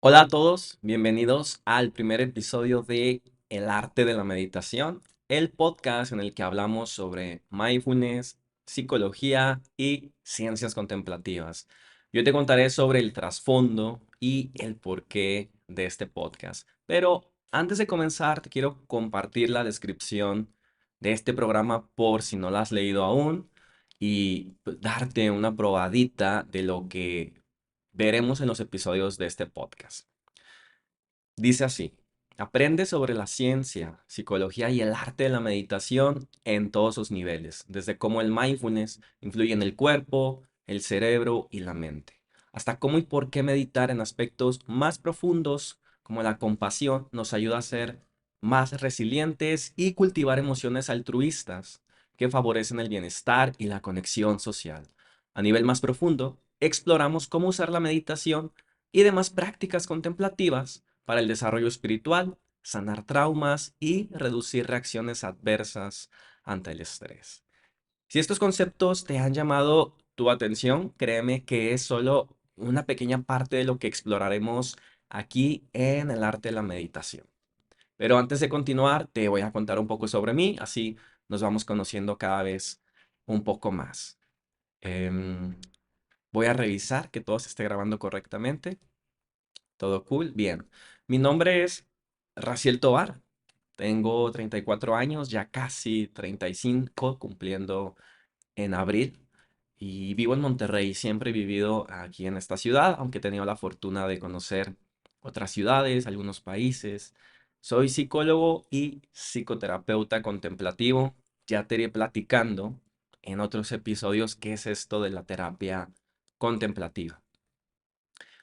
Hola a todos, bienvenidos al primer episodio de El arte de la meditación, el podcast en el que hablamos sobre mindfulness, psicología y ciencias contemplativas. Yo te contaré sobre el trasfondo y el porqué de este podcast. Pero antes de comenzar, te quiero compartir la descripción de este programa por si no la has leído aún y darte una probadita de lo que veremos en los episodios de este podcast. Dice así, aprende sobre la ciencia, psicología y el arte de la meditación en todos sus niveles, desde cómo el mindfulness influye en el cuerpo, el cerebro y la mente, hasta cómo y por qué meditar en aspectos más profundos como la compasión nos ayuda a ser más resilientes y cultivar emociones altruistas que favorecen el bienestar y la conexión social. A nivel más profundo, exploramos cómo usar la meditación y demás prácticas contemplativas para el desarrollo espiritual, sanar traumas y reducir reacciones adversas ante el estrés. Si estos conceptos te han llamado tu atención, créeme que es solo una pequeña parte de lo que exploraremos aquí en el arte de la meditación. Pero antes de continuar, te voy a contar un poco sobre mí, así nos vamos conociendo cada vez un poco más. Em, Voy a revisar que todo se esté grabando correctamente. Todo cool, bien. Mi nombre es Raciel Tobar. Tengo 34 años, ya casi 35, cumpliendo en abril. Y vivo en Monterrey. Siempre he vivido aquí en esta ciudad, aunque he tenido la fortuna de conocer otras ciudades, algunos países. Soy psicólogo y psicoterapeuta contemplativo. Ya te iré platicando en otros episodios qué es esto de la terapia contemplativa.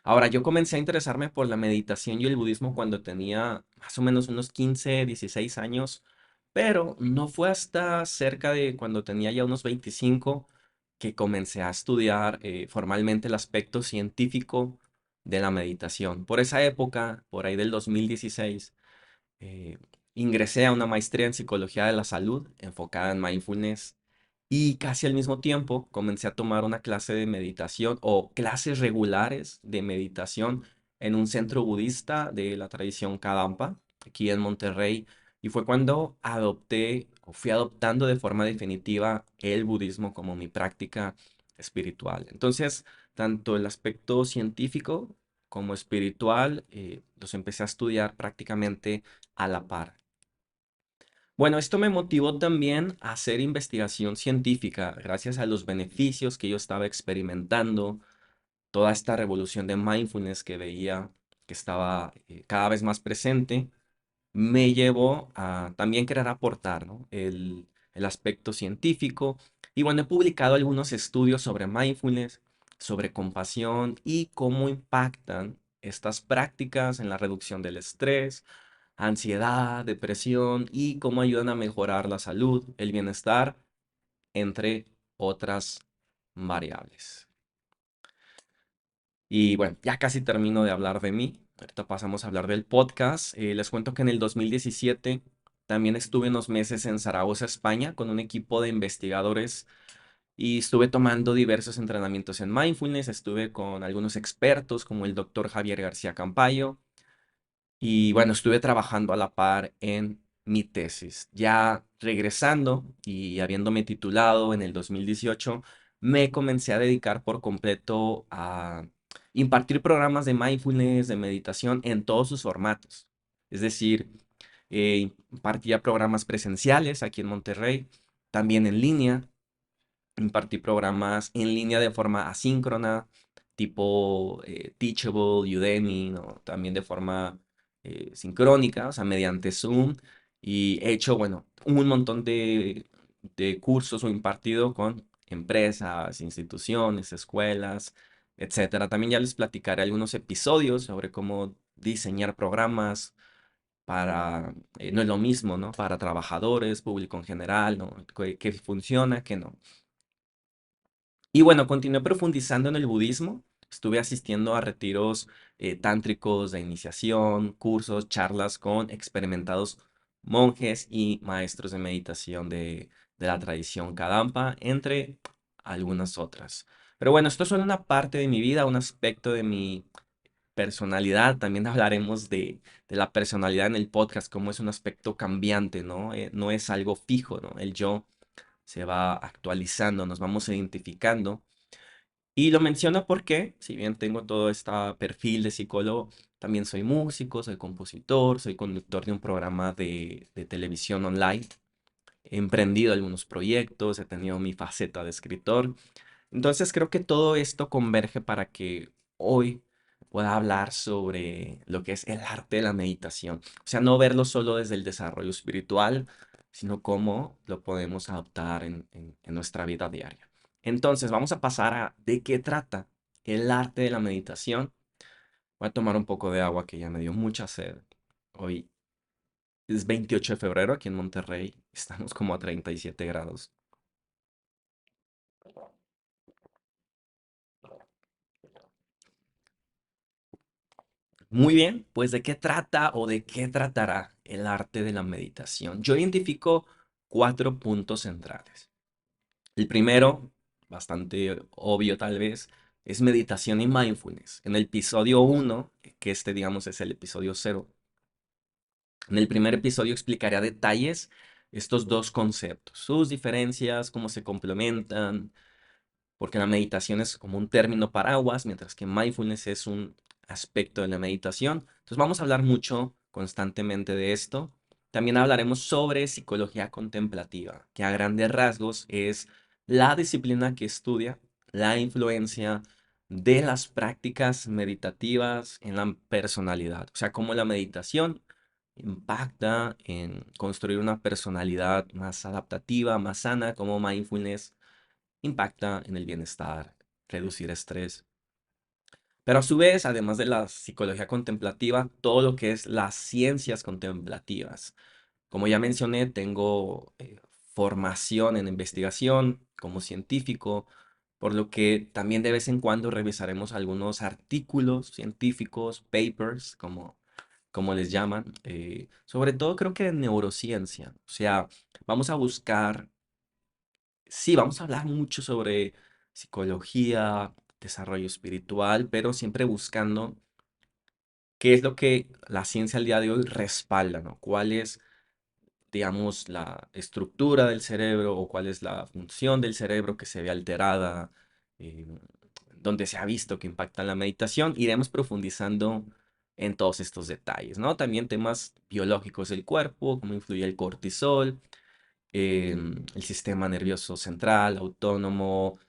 Ahora, yo comencé a interesarme por la meditación y el budismo cuando tenía más o menos unos 15, 16 años, pero no fue hasta cerca de cuando tenía ya unos 25 que comencé a estudiar formalmente el aspecto científico de la meditación. Por esa época, por ahí del 2016, eh, ingresé a una maestría en psicología de la salud enfocada en mindfulness y casi al mismo tiempo comencé a tomar una clase de meditación o clases regulares de meditación en un centro budista de la tradición Kadampa, aquí en Monterrey. Y fue cuando adopté o fui adoptando de forma definitiva el budismo como mi práctica espiritual. Entonces, tanto el aspecto científico como espiritual los empecé a estudiar prácticamente a la par. Bueno, esto me motivó también a hacer investigación científica gracias a los beneficios que yo estaba experimentando, toda esta revolución de mindfulness que veía que estaba cada vez más presente, me llevó a también querer aportar, ¿no? el aspecto científico. Y bueno, he publicado algunos estudios sobre mindfulness, sobre compasión y cómo impactan estas prácticas en la reducción del estrés, ansiedad, depresión y cómo ayudan a mejorar la salud, el bienestar, entre otras variables. Y bueno, ya casi termino de hablar de mí. Ahorita pasamos a hablar del podcast. Les cuento que en el 2017 también estuve unos meses en Zaragoza, España, con un equipo de investigadores y estuve tomando diversos entrenamientos en mindfulness. Estuve con algunos expertos como el doctor Javier García Campayo. Y bueno, estuve trabajando a la par en mi tesis. Ya regresando y habiéndome titulado en el 2018, me comencé a dedicar por completo a impartir programas de mindfulness, de meditación en todos sus formatos. Es decir, impartía programas presenciales aquí en Monterrey, también en línea. Impartí programas en línea de forma asíncrona, tipo Teachable, Udemy, ¿no? También de forma sincrónica, o sea, mediante Zoom. Y he hecho, bueno, un montón de cursos o impartido con empresas, instituciones, escuelas, etcétera. También ya les platicaré algunos episodios sobre cómo diseñar programas para, no es lo mismo, ¿no? Para trabajadores, público en general, ¿no? ¿Qué funciona, qué no? Y bueno, continué profundizando en el budismo. Estuve asistiendo a retiros tántricos de iniciación, cursos, charlas con experimentados monjes y maestros de meditación de la tradición Kadampa, entre algunas otras. Pero bueno, esto es solo una parte de mi vida, un aspecto de mi personalidad. También hablaremos de la personalidad en el podcast, cómo es un aspecto cambiante, ¿no? No es algo fijo, ¿no? El yo se va actualizando, nos vamos identificando. Y lo menciono porque, si bien tengo todo este perfil de psicólogo, también soy músico, soy compositor, soy conductor de un programa de televisión online. He emprendido algunos proyectos, he tenido mi faceta de escritor. Entonces creo que todo esto converge para que hoy pueda hablar sobre lo que es el arte de la meditación. O sea, no verlo solo desde el desarrollo espiritual, sino cómo lo podemos adaptar en nuestra vida diaria. Entonces, vamos a pasar a de qué trata el arte de la meditación. Voy a tomar un poco de agua que ya me dio mucha sed. Hoy es 28 de febrero aquí en Monterrey. Estamos como a 37 grados. Muy bien, pues ¿de qué trata o de qué tratará el arte de la meditación? Yo identifico cuatro puntos centrales. El primero, bastante obvio tal vez, es meditación y mindfulness. En el episodio uno, que este digamos es el episodio cero, en el primer episodio explicaré a detalles estos dos conceptos, sus diferencias, cómo se complementan, porque la meditación es como un término paraguas, mientras que mindfulness es un aspecto de la meditación. Entonces vamos a hablar mucho constantemente de esto. También hablaremos sobre psicología contemplativa, que a grandes rasgos es la disciplina que estudia la influencia de las prácticas meditativas en la personalidad, o sea, cómo la meditación impacta en construir una personalidad más adaptativa, más sana, como mindfulness impacta en el bienestar, reducir estrés. Pero a su vez, además de la psicología contemplativa, todo lo que es las ciencias contemplativas. Como ya mencioné, tengo formación en investigación como científico, por lo que también de vez en cuando revisaremos algunos artículos científicos, papers, como les llaman, sobre todo creo que de neurociencia. O sea, vamos a buscar. Sí, vamos a hablar mucho sobre psicología, desarrollo espiritual, pero siempre buscando qué es lo que la ciencia al día de hoy respalda, ¿no? ¿Cuál es, digamos, la estructura del cerebro o cuál es la función del cerebro que se ve alterada, eh, donde se ha visto que impacta la meditación? Iremos profundizando en todos estos detalles, ¿no? También temas biológicos del cuerpo, cómo influye el cortisol, el sistema nervioso central, autónomo,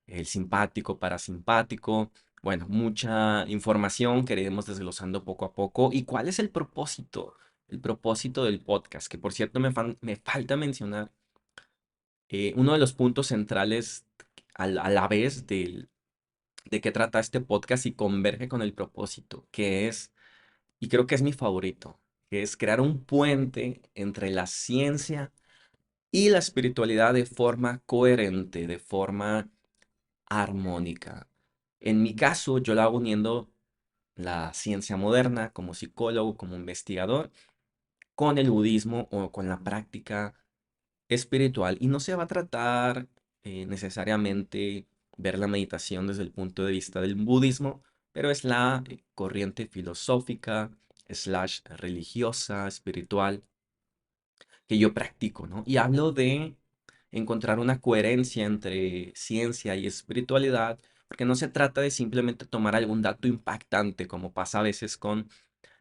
el simpático, parasimpático. Bueno, mucha información que iremos desglosando poco a poco. ¿Y cuál es el propósito? El propósito del podcast, que por cierto me falta mencionar uno de los puntos centrales a la vez de qué trata este podcast y converge con el propósito, que es, y creo que es mi favorito, que es crear un puente entre la ciencia y la espiritualidad de forma coherente, de forma armónica. En mi caso, yo lo hago uniendo la ciencia moderna como psicólogo, como investigador, con el budismo o con la práctica espiritual. Y no se va a tratar necesariamente ver la meditación desde el punto de vista del budismo, pero es la corriente filosófica, slash religiosa, espiritual que yo practico, ¿no? Y hablo de encontrar una coherencia entre ciencia y espiritualidad, porque no se trata de simplemente tomar algún dato impactante, como pasa a veces con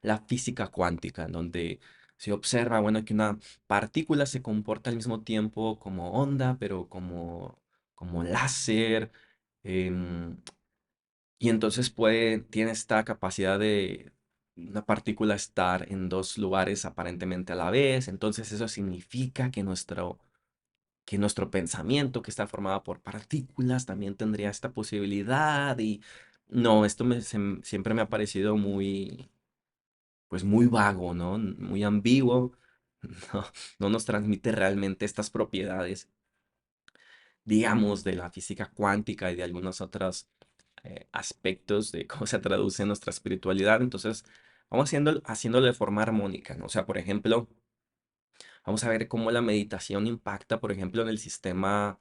la física cuántica, en donde se observa, bueno, que una partícula se comporta al mismo tiempo como onda, pero como láser, em, y entonces tiene esta capacidad de una partícula estar en dos lugares aparentemente a la vez. Entonces eso significa que nuestro pensamiento, que está formado por partículas, también tendría esta posibilidad. Y no, esto siempre me ha parecido muy, pues muy vago, ¿no? Muy ambiguo. No, no nos transmite realmente estas propiedades, digamos, de la física cuántica y de algunos otros aspectos de cómo se traduce nuestra espiritualidad. Entonces, vamos haciéndolo de forma armónica, ¿no? O sea, por ejemplo, vamos a ver cómo la meditación impacta, por ejemplo, en el sistema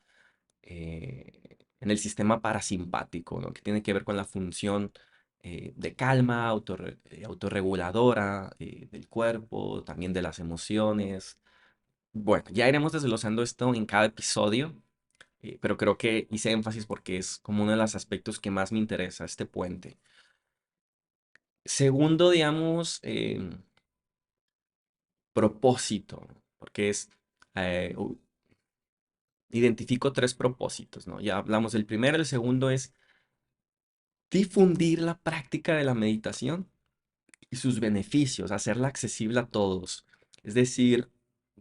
parasimpático, ¿no? Que tiene que ver con la función de calma, autorreguladora del cuerpo, también de las emociones. Bueno, ya iremos desglosando esto en cada episodio, pero creo que hice énfasis porque es como uno de los aspectos que más me interesa, este puente. Segundo, digamos, propósito, porque es, eh, u- identifico tres propósitos, ¿no? Ya hablamos del primero, el segundo es difundir la práctica de la meditación y sus beneficios, hacerla accesible a todos. Es decir,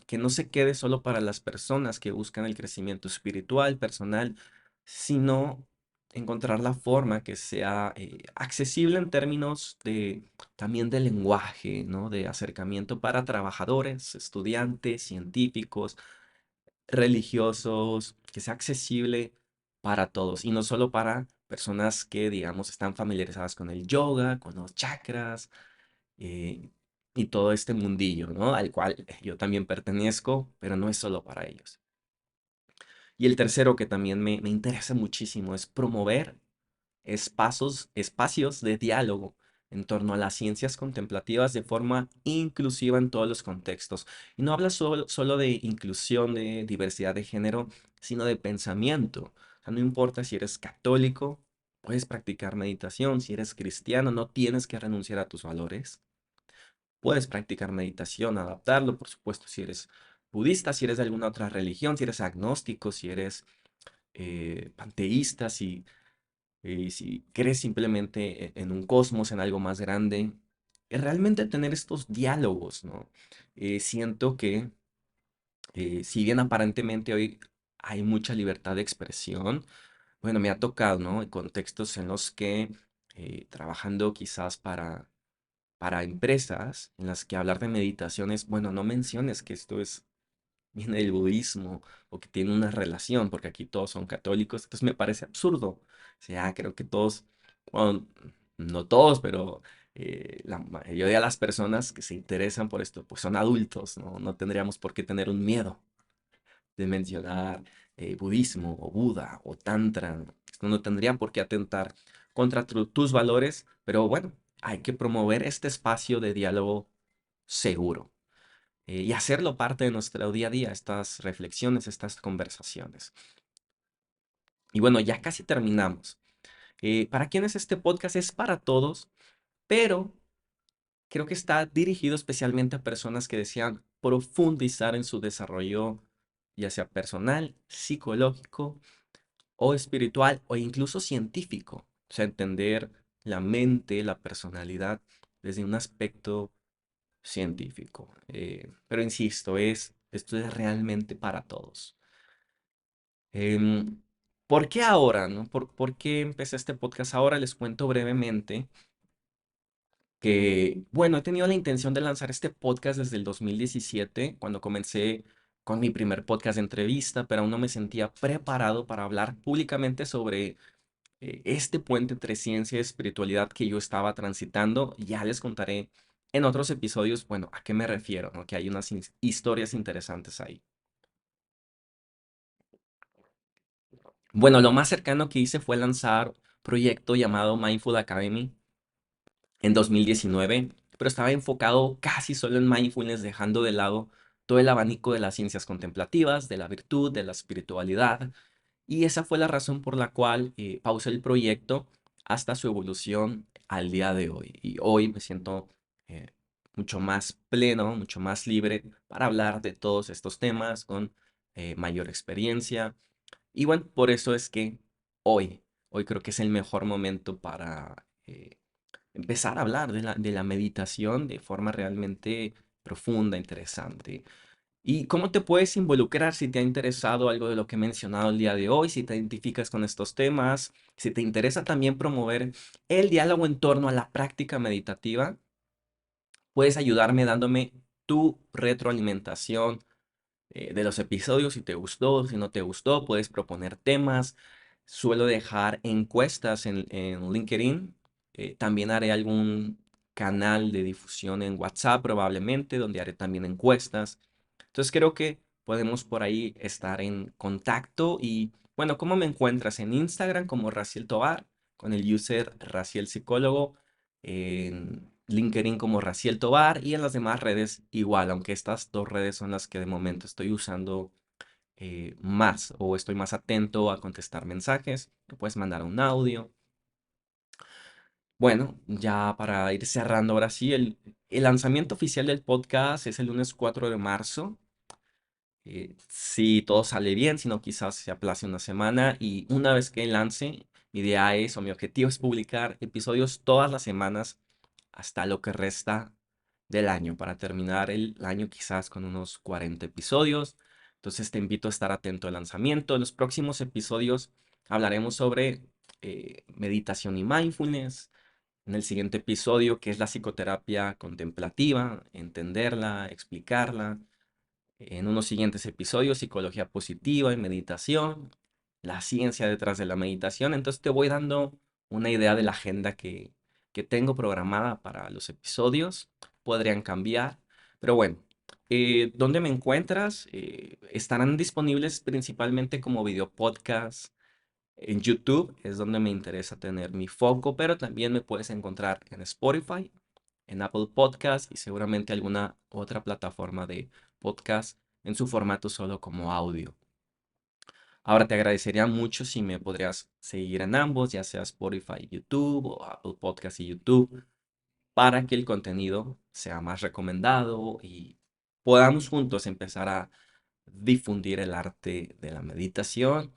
que no se quede solo para las personas que buscan el crecimiento espiritual, personal, sino encontrar la forma que sea accesible en términos de también de lenguaje, ¿no? De acercamiento para trabajadores, estudiantes, científicos, religiosos, que sea accesible para todos y no solo para personas que, digamos, están familiarizadas con el yoga, con los chakras, eh, y todo este mundillo, ¿no? Al cual yo también pertenezco, pero no es solo para ellos. Y el tercero que también me interesa muchísimo es promover espacios de diálogo en torno a las ciencias contemplativas de forma inclusiva en todos los contextos. Y no habla solo de inclusión, de diversidad de género, sino de pensamiento. O sea, no importa si eres católico, puedes practicar meditación. Si eres cristiano, no tienes que renunciar a tus valores. Puedes practicar meditación, adaptarlo, por supuesto, si eres budista, si eres de alguna otra religión, si eres agnóstico, si eres panteísta, si crees simplemente en un cosmos, en algo más grande. Realmente tener estos diálogos, ¿no? Siento que, si bien aparentemente hoy hay mucha libertad de expresión, bueno, me ha tocado, ¿no? En contextos en los que trabajando quizás para empresas en las que hablar de meditación es, bueno, no menciones que esto es, viene del budismo o que tiene una relación, porque aquí todos son católicos, entonces me parece absurdo. O sea, creo que todos, bueno, no todos, pero la mayoría de las personas que se interesan por esto, pues son adultos, ¿no? No tendríamos por qué tener un miedo de mencionar budismo o Buda o Tantra. Esto no tendría por qué atentar contra tus valores, pero bueno, hay que promover este espacio de diálogo seguro y hacerlo parte de nuestro día a día, estas reflexiones, estas conversaciones. Y bueno, ya casi terminamos. ¿Para quién es este podcast? Es para todos, pero creo que está dirigido especialmente a personas que desean profundizar en su desarrollo, ya sea personal, psicológico o espiritual o incluso científico. O sea, entender la mente, la personalidad desde un aspecto científico. Pero insisto, esto es realmente para todos. Em, ¿Por qué ahora, no? ¿Por qué empecé este podcast ahora? Les cuento brevemente que, bueno, he tenido la intención de lanzar este podcast desde el 2017, cuando comencé con mi primer podcast de entrevista, pero aún no me sentía preparado para hablar públicamente sobre este puente entre ciencia y espiritualidad que yo estaba transitando. Ya les contaré en otros episodios, bueno, a qué me refiero, ¿no? Que hay unas historias interesantes ahí. Bueno, lo más cercano que hice fue lanzar un proyecto llamado Mindful Academy en 2019, pero estaba enfocado casi solo en mindfulness, dejando de lado todo el abanico de las ciencias contemplativas, de la virtud, de la espiritualidad. Y esa fue la razón por la cual pausé el proyecto hasta su evolución al día de hoy. Y hoy me siento eh, mucho más pleno, mucho más libre para hablar de todos estos temas con mayor experiencia. Y bueno, por eso es que hoy creo que es el mejor momento para empezar a hablar de la meditación de forma realmente profunda, interesante. ¿Y cómo te puedes involucrar si te ha interesado algo de lo que he mencionado el día de hoy, si te identificas con estos temas, si te interesa también promover el diálogo en torno a la práctica meditativa? Puedes ayudarme dándome tu retroalimentación de los episodios, si te gustó, si no te gustó, puedes proponer temas. Suelo dejar encuestas en LinkedIn. También haré algún canal de difusión en WhatsApp probablemente, donde haré también encuestas. Entonces creo que podemos por ahí estar en contacto y bueno, ¿cómo me encuentras? En Instagram como Raciel Tobar, con el user Raciel Psicólogo, en LinkedIn como Raciel Tobar y en las demás redes igual, aunque estas dos redes son las que de momento estoy usando más o estoy más atento a contestar mensajes. Me puedes mandar un audio. Bueno, ya para ir cerrando ahora sí, el lanzamiento oficial del podcast es el lunes 4 de marzo. Si todo sale bien, si no, quizás se aplace una semana y una vez que lance, mi idea es o mi objetivo es publicar episodios todas las semanas hasta lo que resta del año, para terminar el año quizás con unos 40 episodios. Entonces te invito a estar atento al lanzamiento. En los próximos episodios hablaremos sobre meditación y mindfulness. En el siguiente episodio, que es la psicoterapia contemplativa, entenderla, explicarla. En unos siguientes episodios, psicología positiva y meditación, la ciencia detrás de la meditación. Entonces te voy dando una idea de la agenda que tengo programada para los episodios. Podrían cambiar, pero bueno. ¿Dónde me encuentras? Estarán disponibles principalmente como video podcast en YouTube, es donde me interesa tener mi foco, pero también me puedes encontrar en Spotify, en Apple Podcast y seguramente alguna otra plataforma de podcast en su formato solo como audio. Ahora te agradecería mucho si me podrías seguir en ambos, ya sea Spotify y YouTube o Apple Podcast y YouTube, para que el contenido sea más recomendado y podamos juntos empezar a difundir el arte de la meditación.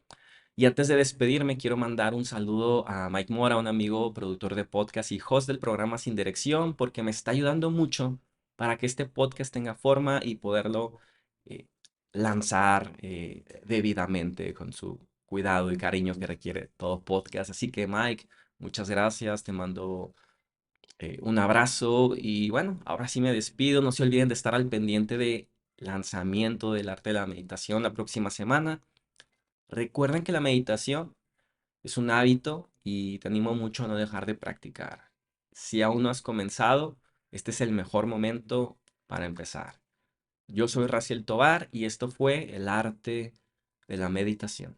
Y antes de despedirme, quiero mandar un saludo a Mike Mora, un amigo productor de podcast y host del programa Sin Dirección, porque me está ayudando mucho para que este podcast tenga forma y poderlo eh, lanzar debidamente con su cuidado y cariño que requiere todo podcast. Así que Mike, muchas gracias, te mando un abrazo y bueno, ahora sí me despido. No se olviden de estar al pendiente de lanzamiento del arte de la meditación la próxima semana. Recuerden que la meditación es un hábito y te animo mucho a no dejar de practicar. Si aún no has comenzado, este es el mejor momento para empezar. Yo soy Raciel Tobar y esto fue el arte de la meditación.